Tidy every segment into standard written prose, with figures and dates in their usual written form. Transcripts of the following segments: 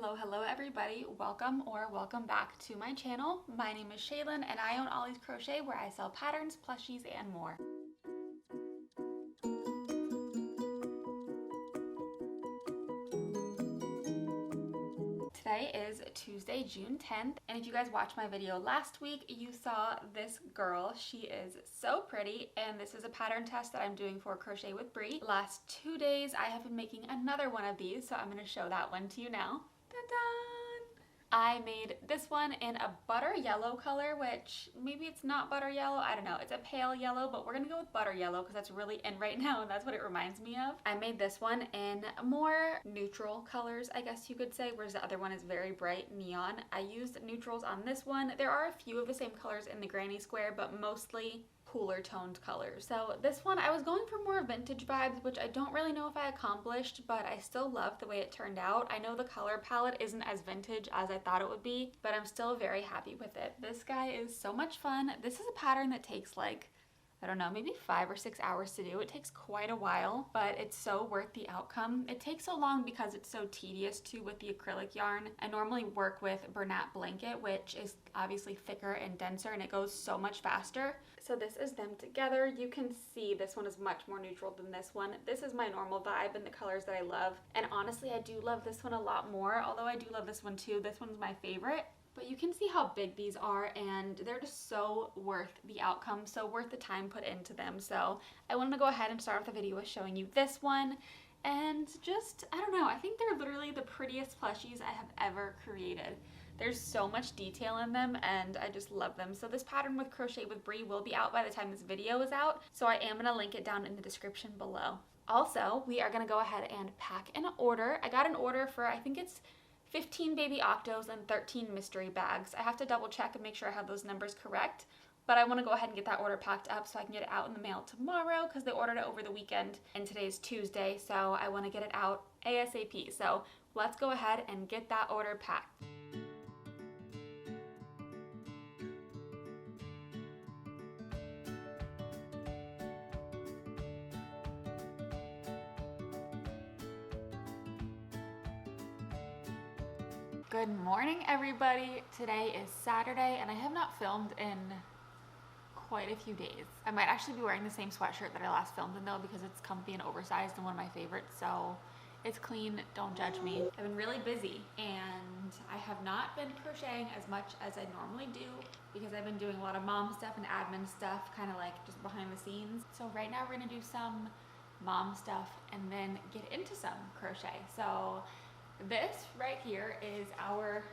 Hello everybody. Welcome back to my channel. My name is Shaylin and I own Ollie's Crochet, where I sell patterns, plushies, and more. Today is Tuesday, June 10th, and if you guys watched my video last week, you saw this girl. She is so pretty, and this is a pattern test that I'm doing for Crochet with Bree. Last 2 days, I have been making another one of these, so I'm going to show that one to you now. Ta-da! I made this one in a butter yellow color, which maybe it's not butter yellow, I don't know. It's a pale yellow, but we're gonna go with butter yellow because that's really in right now and that's what it reminds me of. I made this one in more neutral colors, I guess you could say, whereas the other one is very bright neon. I used neutrals on this one. There are a few of the same colors in the granny square, but mostly cooler toned colors. So this one, I was going for more vintage vibes, which I don't really know if I accomplished, but I still love the way it turned out. I know the color palette isn't as vintage as I thought it would be, but I'm still very happy with it. This guy is so much fun. This is a pattern that takes like, I don't know, maybe 5 or 6 hours to do. It takes quite a while, but it's so worth the outcome. It takes so long because it's so tedious too with the acrylic yarn. I normally work with Bernat Blanket, which is obviously thicker and denser, and it goes so much faster. So this is them together. You can see this one is much more neutral than this one. This is my normal vibe and the colors that I love. And honestly, I do love this one a lot more, although I do love this one too. This one's my favorite. But you can see how big these are, and they're just so worth the outcome, so worth the time put into them. So I wanted to go ahead and start off the video with showing you this one. And just, I don't know, I think they're literally the prettiest plushies I have ever created. There's so much detail in them and I just love them. So this pattern with Crochet with Bree will be out by the time this video is out, so I am going to link it down in the description below. Also, we are going to go ahead and pack an order. I got an order for, I think it's 15 baby octos and 13 mystery bags. I have to double check and make sure I have those numbers correct, but I want to go ahead and get that order packed up so I can get it out in the mail tomorrow because they ordered it over the weekend and today's Tuesday, so I want to get it out ASAP. So let's go ahead and get that order packed. Good morning, everybody. Today is Saturday and I have not filmed in quite a few days. I might actually be wearing the same sweatshirt that I last filmed in though, because it's comfy and oversized and one of my favorites, so it's clean, don't judge me. I've been really busy and I have not been crocheting as much as I normally do because I've been doing a lot of mom stuff and admin stuff, kind of like just behind the scenes. So right now we're gonna do some mom stuff and then get into some crochet. So this right here is our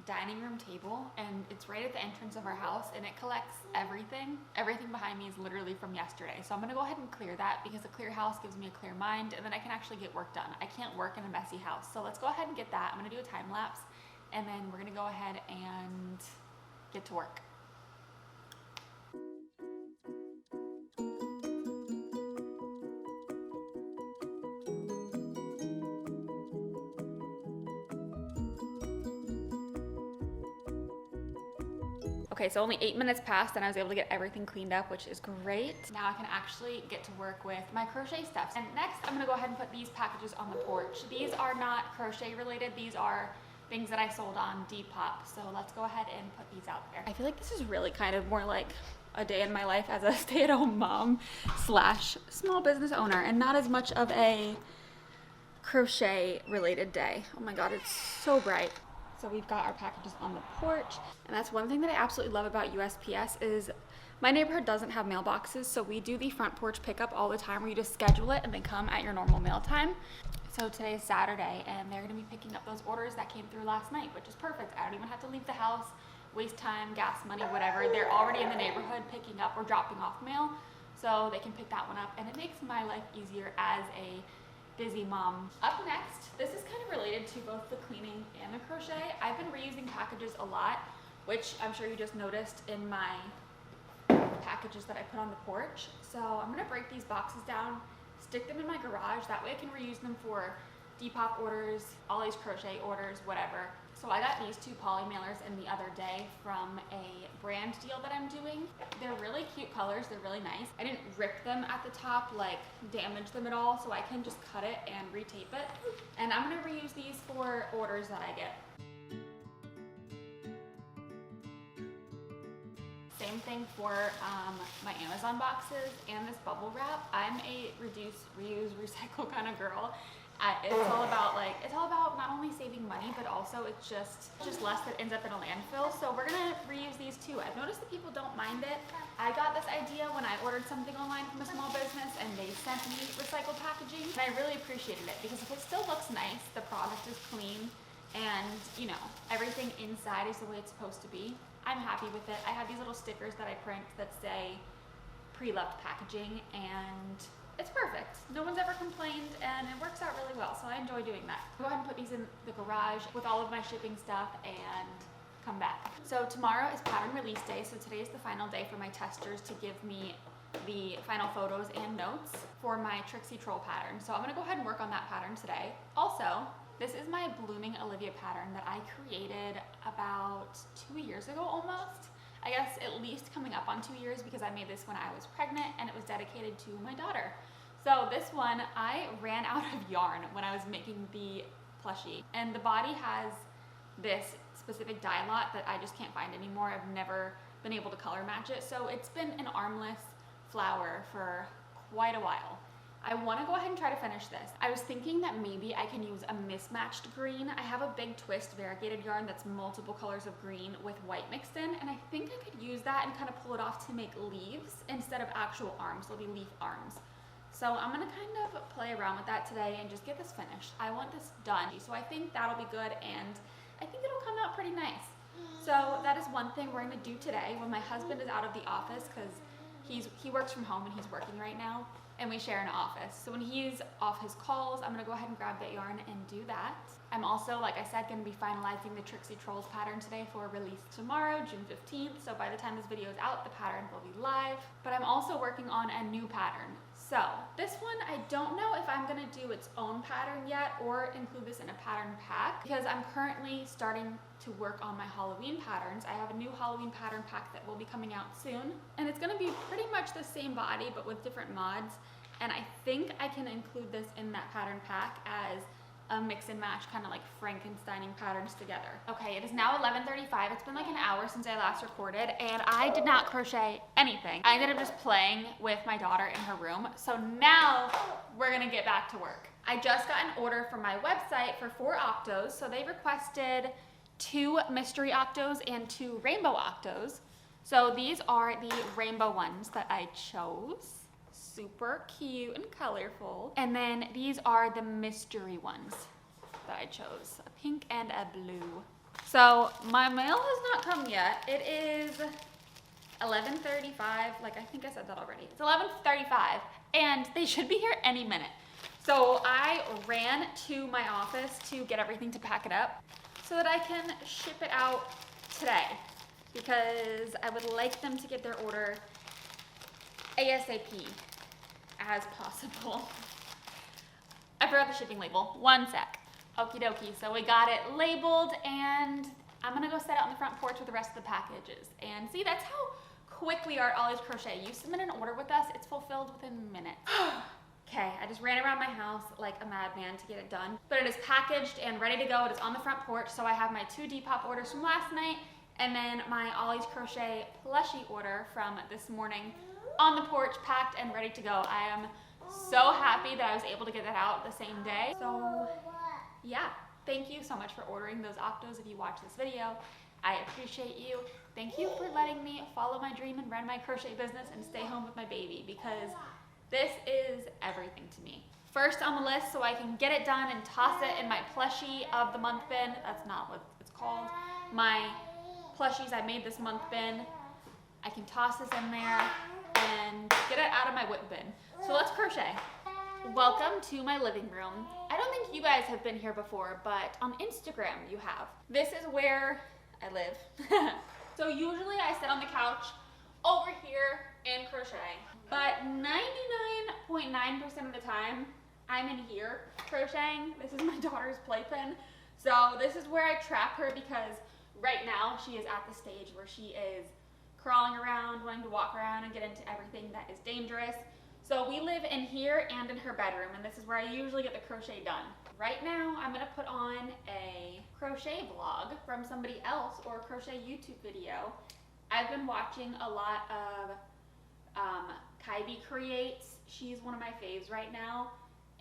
dining room table, and it's right at the entrance of our house, and it collects everything. Everything behind me is literally from yesterday. So I'm gonna go ahead and clear that because a clear house gives me a clear mind, and then I can actually get work done. I can't work in a messy house. So let's go ahead and get that. I'm gonna do a time lapse, and then we're gonna go ahead and get to work. Okay, so only 8 minutes passed and I was able to get everything cleaned up, which is great. Now I can actually get to work with my crochet stuff. And next, I'm gonna go ahead and put these packages on the porch. These are not crochet related. These are things that I sold on Depop. So let's go ahead and put these out there. I feel like this is really kind of more like a day in my life as a stay-at-home mom slash small business owner, and not as much of a crochet related day. Oh my God, it's so bright. So we've got our packages on the porch, and that's one thing that I absolutely love about USPS is my neighborhood doesn't have mailboxes, so we do the front porch pickup all the time where you just schedule it and they come at your normal mail time. So today is Saturday and they're gonna be picking up those orders that came through last night, which is perfect. I don't even have to leave the house, waste time, gas money, whatever. They're already in the neighborhood picking up or dropping off mail, so they can pick that one up, and it makes my life easier as a busy mom. Up next, this is kind of related to both the cleaning and the crochet. I've been reusing packages a lot, which I'm sure you just noticed in my packages that I put on the porch. So I'm gonna break these boxes down, stick them in my garage. That way I can reuse them for Depop orders, all these crochet orders, whatever. So I got these 2 poly mailers in the other day from a brand deal that I'm doing. They're really cute colors, they're really nice. I didn't rip them at the top, like damage them at all, so I can just cut it and retape it. And I'm gonna reuse these for orders that I get. Same thing for my Amazon boxes and this bubble wrap. I'm a reduce, reuse, recycle kind of girl. It's all about not only saving money, but also it's just less that ends up in a landfill. So we're gonna reuse these too. I've noticed that people don't mind it. I got this idea when I ordered something online from a small business and they sent me recycled packaging, and I really appreciated it because if it still looks nice, the product is clean, and you know, everything inside is the way it's supposed to be, I'm happy with it. I have these little stickers that I print that say pre-loved packaging, and it's perfect. No one's ever complained, and it works out really well, so I enjoy doing that. Go ahead and put these in the garage with all of my shipping stuff and come back. So tomorrow is pattern release day, so today is the final day for my testers to give me the final photos and notes for my Trixie Troll pattern. So I'm gonna go ahead and work on that pattern today. Also, this is my Blooming Olivia pattern that I created about 2 years ago almost. I guess at least coming up on 2 years because I made this when I was pregnant and it was dedicated to my daughter. So this one, I ran out of yarn when I was making the plushie, and the body has this specific dye lot that I just can't find anymore. I've never been able to color match it. So it's been an armless flower for quite a while. I want to go ahead and try to finish this. I was thinking that maybe I can use a mismatched green. I have a big twist variegated yarn that's multiple colors of green with white mixed in, and I think I could use that and kind of pull it off to make leaves instead of actual arms. They'll be leaf arms. So I'm gonna kind of play around with that today and just get this finished. I want this done, so I think that'll be good, and I think it'll come out pretty nice. So that is one thing we're gonna do today when my husband is out of the office, because he works from home and he's working right now, and we share an office. So when he's off his calls, I'm gonna go ahead and grab that yarn and do that. I'm also, like I said, gonna be finalizing the Trixie Trolls pattern today for release tomorrow, June 15th. So by the time this video is out, the pattern will be live. But I'm also working on a new pattern. So this one, I don't know if I'm gonna do its own pattern yet or include this in a pattern pack, because I'm currently starting to work on my Halloween patterns. I have a new Halloween pattern pack that will be coming out soon, and it's gonna be pretty much the same body but with different mods. And I think I can include this in that pattern pack as a mix and match, kind of like Frankensteining patterns together. Okay, it is now 11:35. It's been like an hour since I last recorded, and I did not crochet anything. I ended up just playing with my daughter in her room. So now we're gonna get back to work. I just got an order from my website for 4 octos. So they requested 2 mystery octos and 2 rainbow octos. So these are the rainbow ones that I chose. Super cute and colorful. And then these are the mystery ones that I chose, a pink and a blue. So my mail has not come yet. It is 11:35, like I think I said that already. It's 11:35 and they should be here any minute. So I ran to my office to get everything to pack it up so that I can ship it out today, because I would like them to get their order ASAP as possible. I forgot the shipping label. One sec. Okie dokie. So we got it labeled, and I'm gonna go set it on the front porch with the rest of the packages. And see, that's how quick we are at Ollie's Crochet. You submit an order with us, it's fulfilled within minutes. Okay, I just ran around my house like a madman to get it done. But it is packaged and ready to go. It is on the front porch. So I have my 2 Depop orders from last night, and then my Ollie's Crochet plushie order from this morning on the porch, packed and ready to go. I am so happy that I was able to get that out the same day. So yeah, thank you so much for ordering those octos if you watch this video. I appreciate you. Thank you for letting me follow my dream and run my crochet business and stay home with my baby, because this is everything to me. First on the list, so I can get it done and toss it in my plushie of the month bin. That's not what it's called. My plushies I made this month bin. I can toss this in there and get it out of my whip bin. So let's crochet. Welcome to my living room. I don't think you guys have been here before, but on Instagram you have. This is where I live. So usually I sit on the couch over here and crochet, but 99.9% of the time I'm in here crocheting. This is my daughter's playpen. So this is where I trap her because right now she is at the stage where she is crawling around, wanting to walk around and get into everything that is dangerous. So we live in here and in her bedroom, and this is where I usually get the crochet done. Right now, I'm gonna put on a crochet vlog from somebody else or a crochet YouTube video. I've been watching a lot of Kylie Creates. She's one of my faves right now,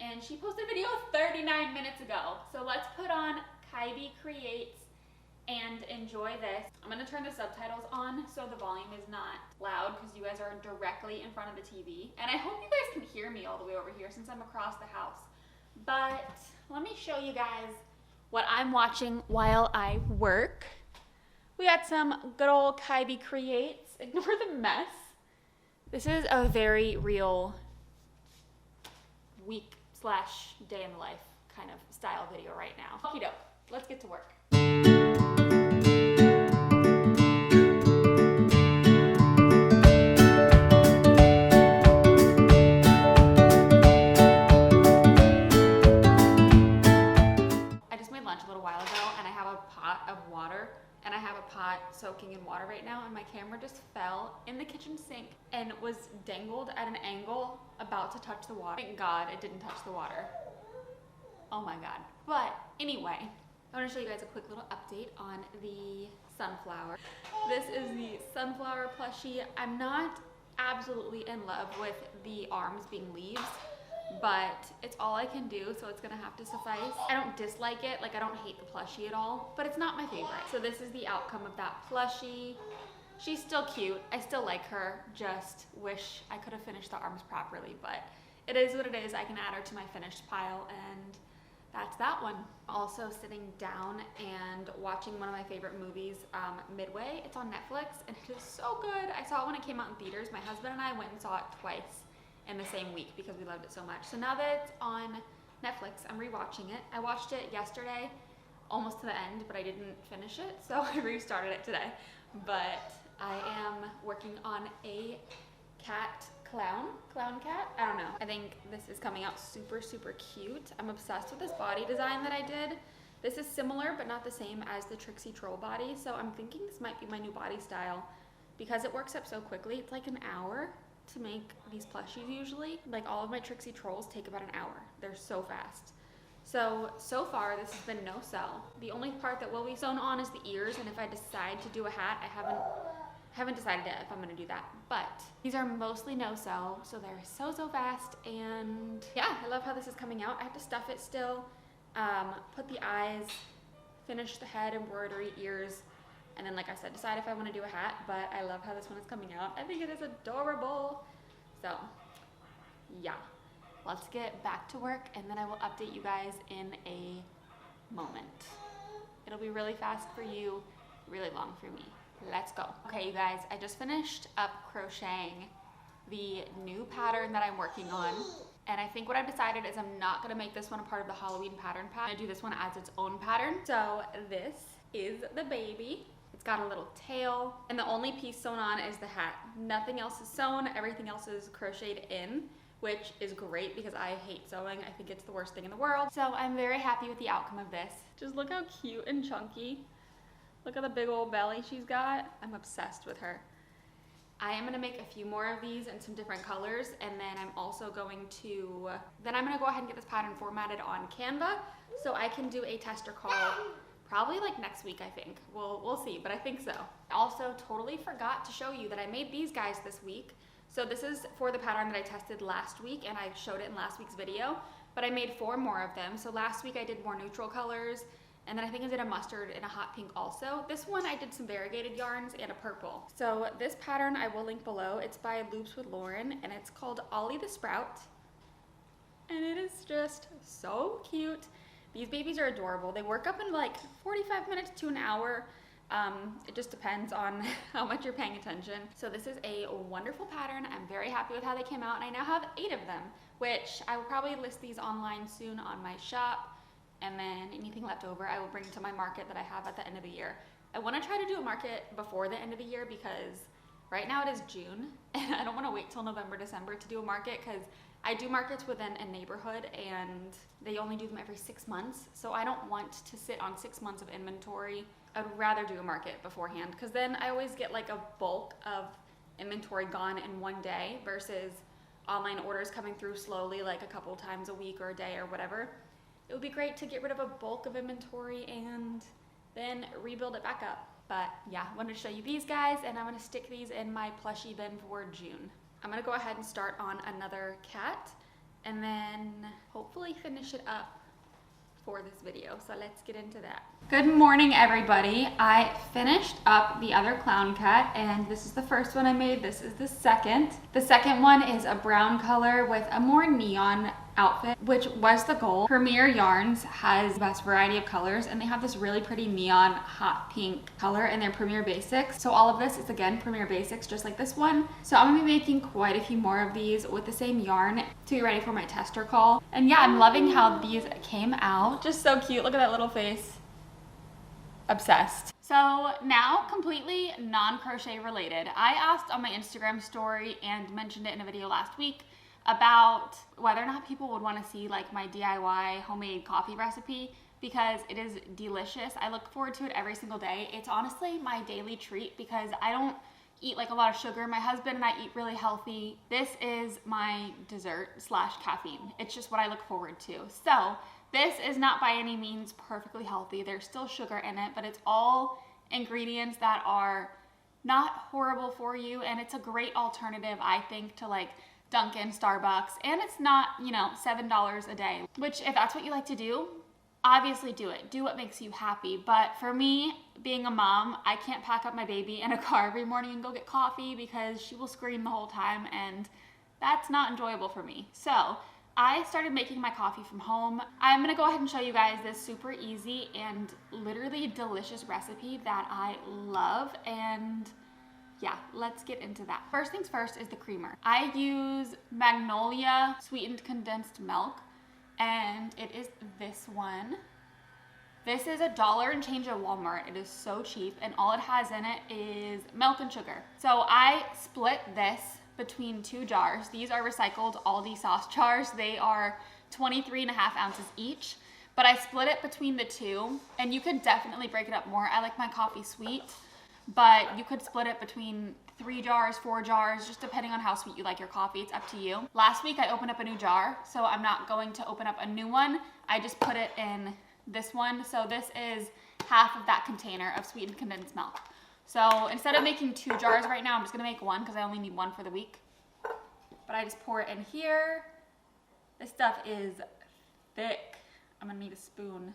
and she posted a video 39 minutes ago. So let's put on Kylie Creates and enjoy this. I'm gonna turn the subtitles on so the volume is not loud because you guys are directly in front of the TV. And I hope you guys can hear me all the way over here since I'm across the house. But let me show you guys what I'm watching while I work. We got some good old Kylie Creates. Ignore the mess. This is a very real week / day in the life kind of style video right now. Okie doke, let's get to work. Soaking in water right now, and my camera just fell in the kitchen sink and was dangled at an angle about to touch the water. Thank God it didn't touch the water. Oh my God. But anyway, I want to show you guys a quick little update on the sunflower. This is the sunflower plushie. I'm not absolutely in love with the arms being leaves, but it's all I can do, so it's gonna have to suffice. I don't dislike it, like I don't hate the plushie at all, but it's not my favorite. So this is the outcome of that plushie. She's still cute, I still like her, just wish I could have finished the arms properly, but it is what it is. I can add her to my finished pile, and that's that one. Also sitting down and watching one of my favorite movies, Midway. It's on Netflix, and it is so good. I saw it when it came out in theaters. My husband and I went and saw it twice in the same week because we loved it so much. So now that it's on Netflix, I'm rewatching it. I watched it yesterday, almost to the end, but I didn't finish it, so I restarted it today. But I am working on a clown cat. I don't know. I think this is coming out super, super cute. I'm obsessed with this body design that I did. This is similar, but not the same as the Trixie Troll body, so I'm thinking this might be my new body style because it works up so quickly. It's like an hour to make these plushies usually. Like all of my Trixie Trolls take about an hour. They're so fast. So far this has been no sell. The only part that will be sewn on is the ears, and if I decide to do a hat, I haven't decided yet if I'm gonna do that. But these are mostly no sew, so they're so fast, and yeah, I love how this is coming out. I have to stuff it still, put the eyes, finish the head, embroidery, ears, and then, like I said, decide if I want to do a hat, but I love how this one is coming out. I think it is adorable. So, yeah. Let's get back to work, and then I will update you guys in a moment. It'll be really fast for you, really long for me. Let's go. Okay, you guys, I just finished up crocheting the new pattern that I'm working on. And I think what I've decided is I'm not going to make this one a part of the Halloween pattern pack. I'm going to do this one as its own pattern. So this is the baby. It's got a little tail, and the only piece sewn on is the hat. Nothing else is sewn, everything else is crocheted in, which is great because I hate sewing. I think it's the worst thing in the world. So I'm very happy with the outcome of this. Just look how cute and chunky. Look at the big old belly she's got. I'm obsessed with her. I am gonna make a few more of these in some different colors, and then I'm also going to, go ahead and get this pattern formatted on Canva so I can do a tester call probably like next week, I think. We'll see, but I think so. I also totally forgot to show you that I made these guys this week. So this is for the pattern that I tested last week, and I showed it in last week's video, but I made 4 more of them. So last week I did more neutral colors, and then I think I did a mustard and a hot pink also. This one I did some variegated yarns and a purple. So this pattern I will link below. It's by Loops with Lauren, and it's called Ollie the Sprout. And it is just so cute. These babies are adorable. They work up in like 45 minutes to an hour. It just depends on how much you're paying attention. So this is a wonderful pattern. I'm very happy with how they came out, and I now have 8 of them, which I will probably list these online soon on my shop, and then anything left over I will bring to my market that I have at the end of the year. I want to try to do a market before the end of the year because Right now it is June, and I don't want to wait till November, December to do a market because I do markets within a neighborhood and they only do them every 6 months. So I don't want to sit on 6 months of inventory. I'd rather do a market beforehand because then I always get like a bulk of inventory gone in one day versus online orders coming through slowly, like a couple times a week or a day or whatever. It would be great to get rid of a bulk of inventory and then rebuild it back up. But yeah, I wanted to show you these guys, and I'm gonna stick these in my plushie bin for June. I'm gonna go ahead and start on another cat and then hopefully finish it up for this video. So let's get into that. Good morning, everybody. I finished up the other clown cat, and this is the first one I made. This is the second. The second one is a brown color with a more neon outfit, which was the goal. Premier Yarns has the best variety of colors, and they have this really pretty neon hot pink color in their Premier Basics. So all of this is again Premier Basics, just like this one. So I'm gonna be making quite a few more of these with the same yarn to get ready for my tester call. And yeah, I'm loving how these came out. Just so cute. Look at that little face. Obsessed. So now, completely non-crochet related, I asked on my Instagram story and mentioned it in a video last week about whether or not people would want to see like my DIY homemade coffee recipe, because it is delicious. I look forward to it every single day. It's honestly my daily treat because I don't eat like a lot of sugar. My husband and I eat really healthy. This is my dessert slash caffeine. It's just what I look forward to. So this is not by any means perfectly healthy. There's still sugar in it, but it's all ingredients that are not horrible for you, and it's a great alternative, I think, to like Dunkin', Starbucks, and it's not, you know, $7 a day, which if that's what you like to do, obviously do it. Do what makes you happy. But for me, being a mom, I can't pack up my baby in a car every morning and go get coffee because she will scream the whole time, and that's not enjoyable for me. So I started making my coffee from home. I'm gonna go ahead and show you guys this super easy and literally delicious recipe that I love, and yeah, let's get into that. First things first is the creamer. I use Magnolia sweetened condensed milk, and it is this one. This is $1 and change at Walmart. It is so cheap, and all it has in it is milk and sugar. So I split this between 2 jars. These are recycled Aldi sauce jars. They are 23.5 ounces each, but I split it between the two, and you could definitely break it up more. I like my coffee sweet, but you could split it between 3 jars, 4 jars, just depending on how sweet you like your coffee. It's up to you. Last week I opened up a new jar, so I'm not going to open up a new one. I just put it in this one. So this is half of that container of sweetened condensed milk. So instead of making 2 jars right now, I'm just gonna make 1 because I only need 1 for the week. But I just pour it in here. This stuff is thick. I'm gonna need a spoon.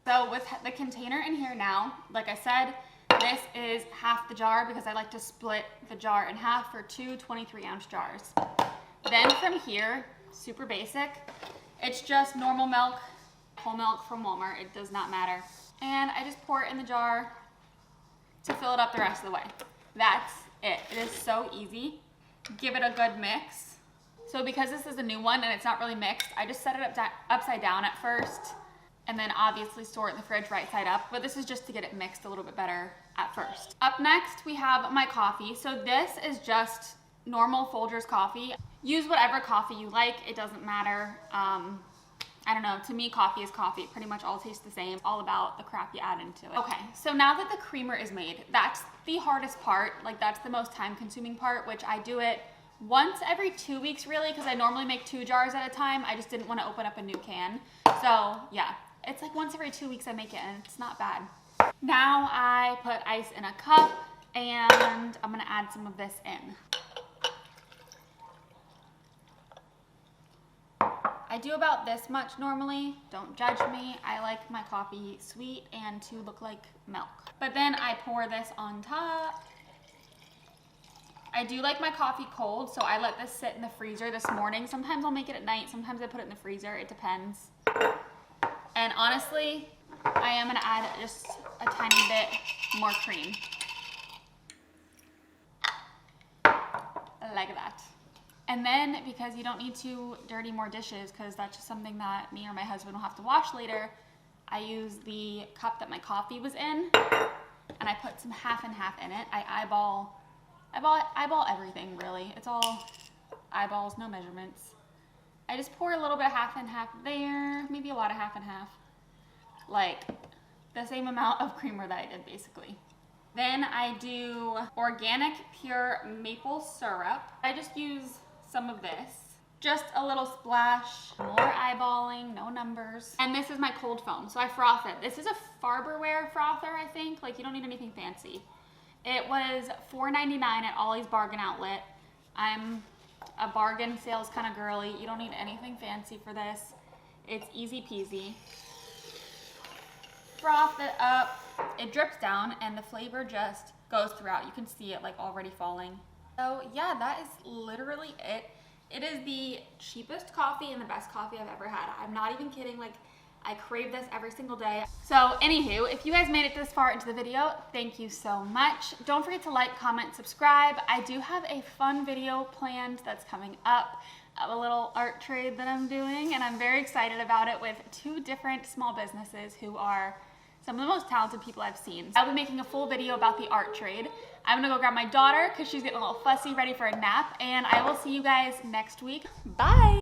So with the container in here now, like I said, this is half the jar because I like to split the jar in half for 2 23-ounce jars. Then from here, super basic, it's just normal milk, whole milk from Walmart, it does not matter. And I just pour it in the jar to fill it up the rest of the way. That's it. It is so easy. Give it a good mix. So because this is a new one and it's not really mixed, I just set it up upside down at first, and then obviously store it in the fridge right side up, but this is just to get it mixed a little bit better at first. Up next, we have my coffee. So this is just normal Folgers coffee. Use whatever coffee you like, it doesn't matter. I don't know, to me, coffee is coffee. It pretty much all tastes the same. It's all about the crap you add into it. Okay, so now that the creamer is made, that's the hardest part. Like, that's the most time-consuming part, which I do it once every 2 weeks, really, because I normally make 2 jars at a time. I just didn't want to open up a new can. So, yeah, it's like once every 2 weeks I make it, and it's not bad. Now I put ice in a cup, and I'm gonna add some of this in. I do about this much normally, don't judge me. I like my coffee sweet and to look like milk. But then I pour this on top. I do like my coffee cold, so I let this sit in the freezer this morning. Sometimes I'll make it at night, sometimes I put it in the freezer, it depends. And honestly, I am gonna add just a tiny bit more cream. Like that. And then, because you don't need to dirty more dishes, because that's just something that me or my husband will have to wash later, I use the cup that my coffee was in, and I put some half and half in it. I eyeball eyeball everything really. It's all eyeballs, no measurements. I just pour a little bit half and half there, maybe a lot of half and half. Like the same amount of creamer that I did basically. Then I do organic pure maple syrup. I just use some of this. Just a little splash, more eyeballing, no numbers. And this is my cold foam, so I froth it. This is a Farberware frother, I think. Like, you don't need anything fancy. It was $4.99 at Ollie's Bargain Outlet. I'm a bargain sales kind of girly. You don't need anything fancy for this. It's easy peasy. Froth it up. It drips down and the flavor just goes throughout. You can see it like already falling. So yeah, that is literally it. It is the cheapest coffee and the best coffee I've ever had. I'm not even kidding. Like, I crave this every single day. So anywho, if you guys made it this far into the video, thank you so much. Don't forget to like, comment, subscribe. I do have a fun video planned that's coming up, a little art trade that I'm doing, and I'm very excited about it with 2 different small businesses who are some of the most talented people I've seen. I'll be making a full video about the art trade. I'm gonna go grab my daughter because she's getting a little fussy, ready for a nap, and I will see you guys next week. Bye!